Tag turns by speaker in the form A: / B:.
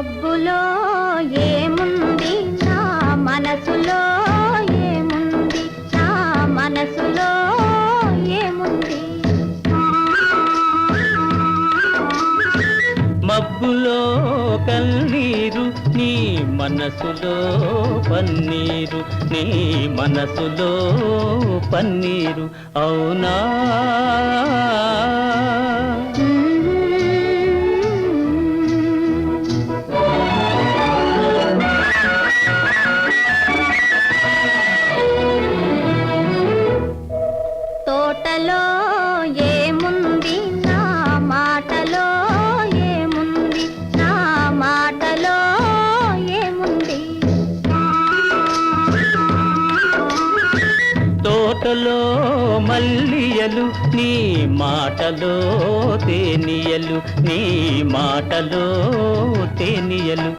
A: మబ్బులో ఏముంది నా మనసులో ఏముంది నా మనసులో ఏముంది
B: మబ్బులో కన్నీరు నీ మనసులో పన్నీరు నీ మనసులో పన్నీరు అవునా
A: తోటలో ఏముంది నా మాటలో ఏముంది నా మాటలో ఏముంది
B: తోటలో మల్లియలు నీ మాటలో తేనియలు నీ మాటలో తేనియలు